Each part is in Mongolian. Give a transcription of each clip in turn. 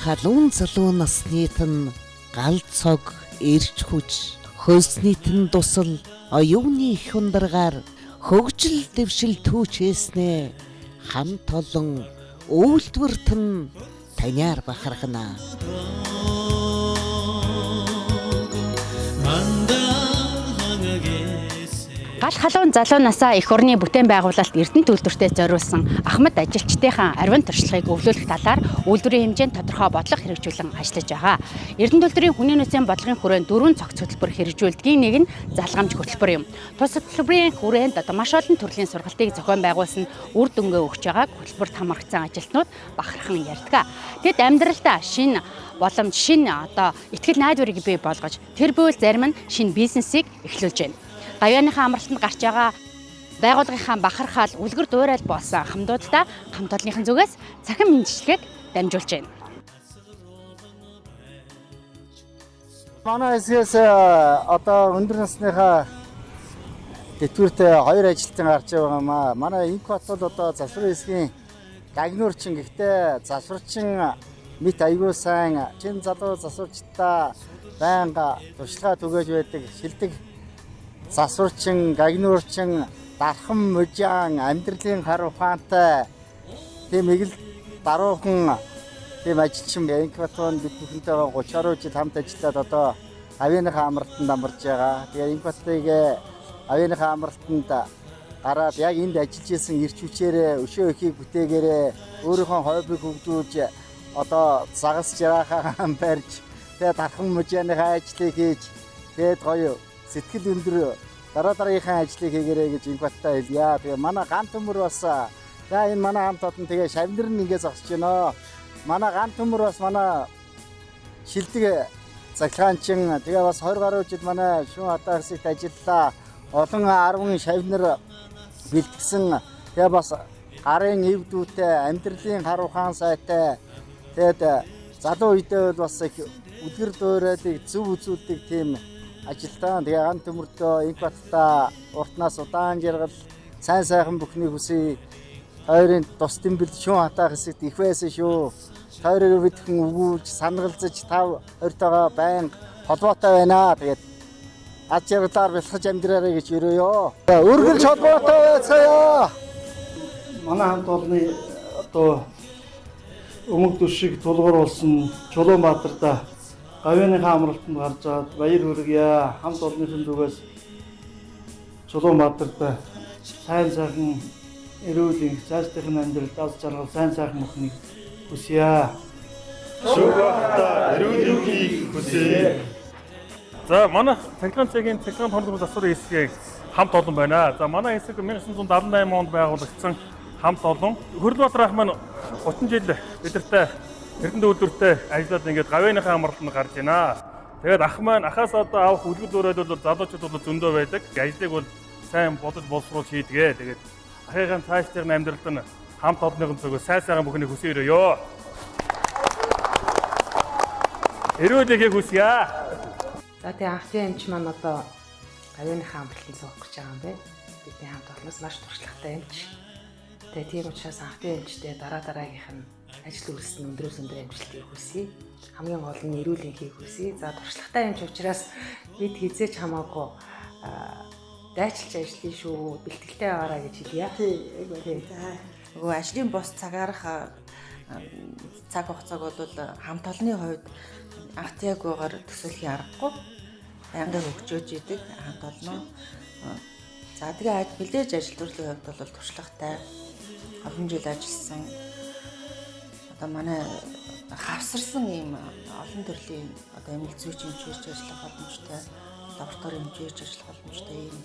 халуун залуу наснийт нь гал цог эрч хүч хөөснийт нь дусал оюуны их ундаргаар хөгжил дэвшил түүчээснэ хамт олон үйлдвэрт нь таниар бахархна. Гал халуун залуу насаа эх орны бүтээн байгуулалт Эрдэнэт үйлдвэртэй зориулсан Ахмад ажилчдынхаа арвин туршлагыг өвлүүлэх талаар үйлдвэрийн хэмжээнд тодорхой бодлого хэрэгжүүлэн ажиллаж байгаа. Эрдэнэт үйлдвэрийн хүний нөөцийн бодлогын хүрээнд 4 цогц хөтөлбөр хэрэгжүүлдгийн нэг нь залгамж хөтөлбөр юм. Тус хөтөлбөрийн хүрээнд маш олон төрлийн сургалтыг зохион байгуулсан үр дүнгээ өгч байгааг хөтөлбөрт хамрагдсан ажилтнууд бахархан ярьдаг. Тэд амьдралдаа шинэ боломж, шинэ ихтгэл найдварыг бий болгож тэр бүйл зарим нь шинэ бизнесийг эхлүүлж байна. Гавьяаныхаа амралтанд гарч байгаа байгууллагынхаа бахархаал үлгэр дуурайл болсон хамтдуудаа хамт олонныхын зүгээс цахим мэдчилгээг дамжуулж байна. Манай хэсгээс одоо өндөр насныхаа дэвтгүүртэй 2 ажилтан гарч байгаа юм аа. Манай Инкбат бол одоо засварын хэсгийн гагнуурчин, гэхдээ засварчин мэт аягүй сайн чин залуу засварчдаа байнга туршлага түгээж байдаг, шилдэг засварчин, гагнуурчин, дархан мужаан, амьдралын хар ухаантай тийм их л даруухан тийм ажилчин Инкбатон бид бүхэнтэй 30 гаруй жил хамт ажиллаад одоо авианыхаа амралтанд амарч байгаа. Тэгээ Инкбатыг авианыхаа амралтанд гараад яг энд ажиллаж исэн ирч хүчээрээ өшөө ихийг бүтээгээрээ өөрийнхөө хоббиг хөгжүүлж одоо загас жирахаа барьж тэгээ дархан мужааныхаа ажлыг хийж тэгээд гоё сэтгэл өндөр дараагийнхаа ажлыг хийгэрэй гэж Инкбаттай хэлье. Тэгээ манай ган төмөр бас за энэ манай хамт олон тэгээ шавнар нь ингэ зогсож байна. Манай ган төмөр бас манай шилдэг цаглагаанчин тэгээ бас 20 гаруй жил манай шүүн хатаа хэсэгт ажиллаа. Олон 10 шавнар бэлтгэсэн. Тэгээ бас гарын эвдүүтэй, амьдралын хар ухаан сайтай. Тэгээд залуу үедээ бол бас их үлгэр дуурайлыг зөв үзүүлдэг тийм ажилтан. Тэгээ ган төмөртөө Инкбаттай уртнаас удаан жаргал сайн сайхан бүхний хүсье. Хоёрын тус тэмбэл шүүн хатаа хэсэгт их байсан шүү. Хоёрыг бидхэн өгүүлж санагалзаж тав хоёртойгоо байн холбоотой байна. Тэгээд ад жаргалаар бэлхэж амьдраарай гэж өрөөё. Өргөлж холбоотой байцгаая. Манай хамт олонны одоо өмг дүшиг тулгуур болсон Чулуунбаатарта гавьяаныхаа амралтанд гарч аваад баяр хүргье. Хамт олонныхын зүгээс Чулуунбаатарта сайн сайхан эрүүл цаашдын амьдралд аз жаргал сайн сайхан мөхнийг хүсье. Чулуунбаатарта эрүүл мэндийг хүсье. За манай цахилгаан цагийн цахилгаан торлогын засварын хэсгийн хамт олон байна. За манай хэсэг 1978 онд байгуулагдсан хамт олон. Хөрлбаатар ах маань 30 жил бидэртэй Эрдэнэт үйлдвэртэй ажиллаад ингээд гавьяаныхаа амралтанд гарч байна. Тэгээд ах маань ахаас одоо авах үлгэр дуурайлал бол залуучууд бол зөндөө байдаг. Ажлыг бол сайн бодож боловсруулж хийдгээ. Тэгээд ахыгын цаашдын амьдралд нь хамт олонныхын зүгээс сайн сайхан бүхнийг хүсье өрөөё. Эрүүлэгийг хүсье. За тэгээ анхны эмч маань одоо гавьяаныхаа амралтанд суух гэж байгаа юм байна. Бидний хамт олноос маш туршлагатай эмч. Тэгээ тийм учраас анхны эмчтэй дараагийнх нь ажил үйлс нь өндөр амжилтыг хүсье. Хамгийн гол нь эрүүл энхийг хүсье. За туршлагатай эмч учраас бид хизээч хамаагүй дайчилж ажиллая шүү. Бэлтгэлтэй байгаарай гэж хэлье. Тийм. Нөгөө ажлын бус цагаарах цаг хугацааг бол хамт олонны хувьд анхт яг угаар төсөөлхийн аргагүй байнгын хөгжөөж идэг хамт олноо. За тэгээ мэдээж ажил төрлийн хувьд бол туршлагатай олон жил ажилласан. Одоо манай хавсарсан ийм олон төрлийн одоо эмнэлзүүч хэмжээж ажиллах боломжтой, лаборатори хэмжээж ажиллах боломжтой ийм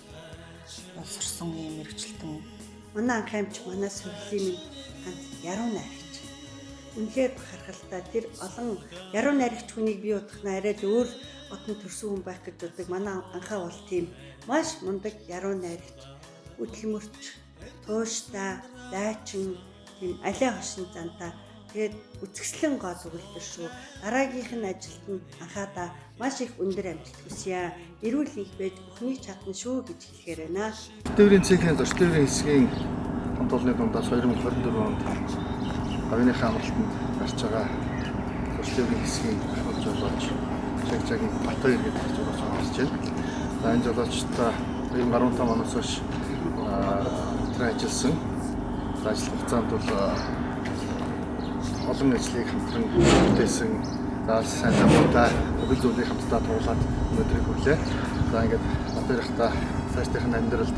боловсрсон ийм мэрэгчлэн. Манай анх аймч манай сувлийн ганц яруу найрагч. Үнэхээр бахархалтай тэр олон яруу найрагч хүнийг бий утгахна арай л өөр отон төрсөн хүн байх гэж боддог. Манай анхаа бол тийм маш мундаг яруу найрагч, хөдөлмөрч, тууштай, дайчин, тийм алиа хошин зантай. Тэгээд үцгслэн гоо зүгэлдэр шүү. Дараагийнх нь ажилд нь анхаадаа маш их өндөр амжилт хүсье. Эрүүл их байж бүхний чадна шүү гэж хэлэхээр байна. Төвийн цэгийн зурч төвийн хэсгийн хамт олонны дундаас 2024 онд гавьяаныхаа амралтанд гарч байгаа төвийн хэсгийн ахуйн жолооч Жагжагийн Батбаяр гэдэг жолооч орж байна. За энэ жолоочтой 2015 оноос хойш ажилласан. Ажил хугацаанд бол олон ажлыг хамтран бүтээсэн. За сайн хамтдаа бүхэл зүйлийг хамтдаа туулаад өнөөдрийг хүрлээ. За ингээд Батбаярхта цаашдын амьдралд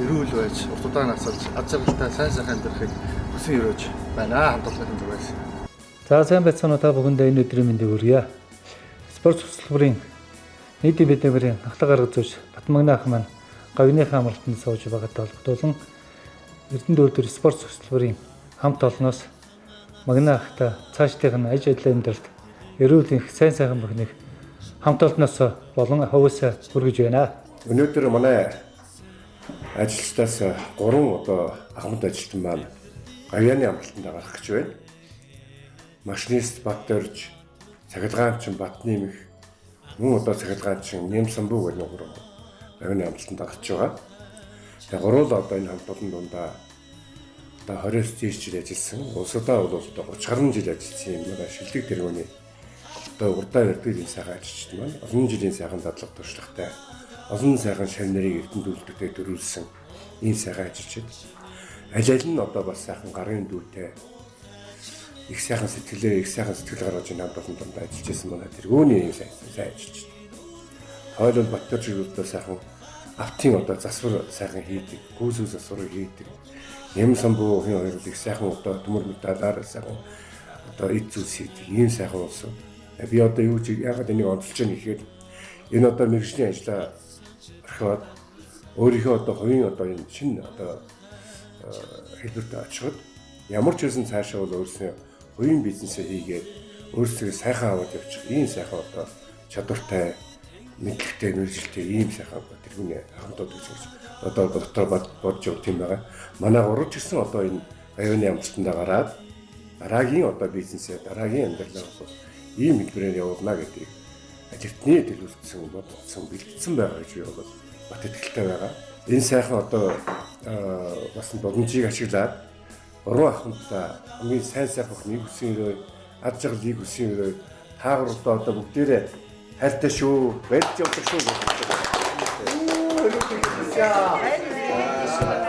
эрүүл байж, урт удаан насалж, аз жаргалтай сайн сайхан амьдрахыг хүсэн өрөөж байна. Хамт олонны зүгээс. За сайн байцгаана та бүхэндээ энэ өдрийн мэндийг хүргье. Спорт хөтөлбөрийн нийтийн бэлтгэрийн ахлах арга зүйч Батмагна ах маань говьныхаа амралтанд сууж байгаатай холбогдуулан Эрдэнэ үйлдвэр спорт хөтөлбөрийн хамт олноос Магна ахта цаашдын аж ажиллагааны амьдралд эрүүл их сайн сайхан бүхнийг хамт олноос болон хавьсаа хүргэж байна. Өнөөдөр манай ажилчдаас 3 ахмад ажилтан маань говьяаны амралтанд гарах гэж байна. Машинист Батөрж, цахилгаанчин Батнэмэх, мөн цахилгаанчин Нэмсамбуу гэх нэг говьяаны амралтанд гарч байгаа. Тэгээ гурвал энэ хамт олон дундаа 29 жил ажилласан. Улсудаа бол 30 гаруй жил ажилласан юм байна. Шилдэг тэргүүний урдаа өрдгийн сайхан ажилчид маань олон жилийн сайхан дадлага туршлагатай, олон сайхан шав нарыг эрдэнэ үйлдвэртэй төрүүлсэн ийм сайхан ажилчид. Аль аль нь бас сайхан гарын дүүтэй их сайхан сэтгэл гаргаж энэ хамт олон дундаа ажиллаж байсан манай тэргүүний сайн ажилчид. Хойлол Батөрж үйлдвэр сайхан автын засвар сайхан хийдэг, гүйсүү засвар хийдэг. Нэмсамбуу хоёр их сайхан төмөр медалаар сайхан эд зүйлс хийдэг. Ийм сайхан болсон. Би юу ч яагаад энийг онцолж байгаа нэхэд энэ мэргэжлийн ажлаа орхиод өөрийнхөө хувийн энэ шинэ хэлбэрт очиход ямар ч байсан цаашаа бол өөрсдөө хувийн бизнесээ хийгээд өөрсдөө сайхан аваад явчих ийм сайхан чадвартай мэдлэгтэй мэргэжилтэй ийм сайхан тэргүүний хамтууд гэж дотор бодж явах юм байгаа. Манай гурав ч гэсэн энэ говьяаны амралтанд гараад дараагийн бизнесээ дараагийн амьдралаа бол ийм хэлбэрээр явуулна гэдэг ажилтны төлөвлөсөн бодсон бэлтгэсэн байгаа гэж би бол бат итгэлтэй байгаа. Энэ сайхан бас боломжийг ашиглаад гурван ахмадтай хамгийн сайн бүхнийг хүсэн өрөө, ад жаргалыг хүсэн өрөө та гуравдаа бүгдээрээ хайртай шүү. Баярлж явах шүү.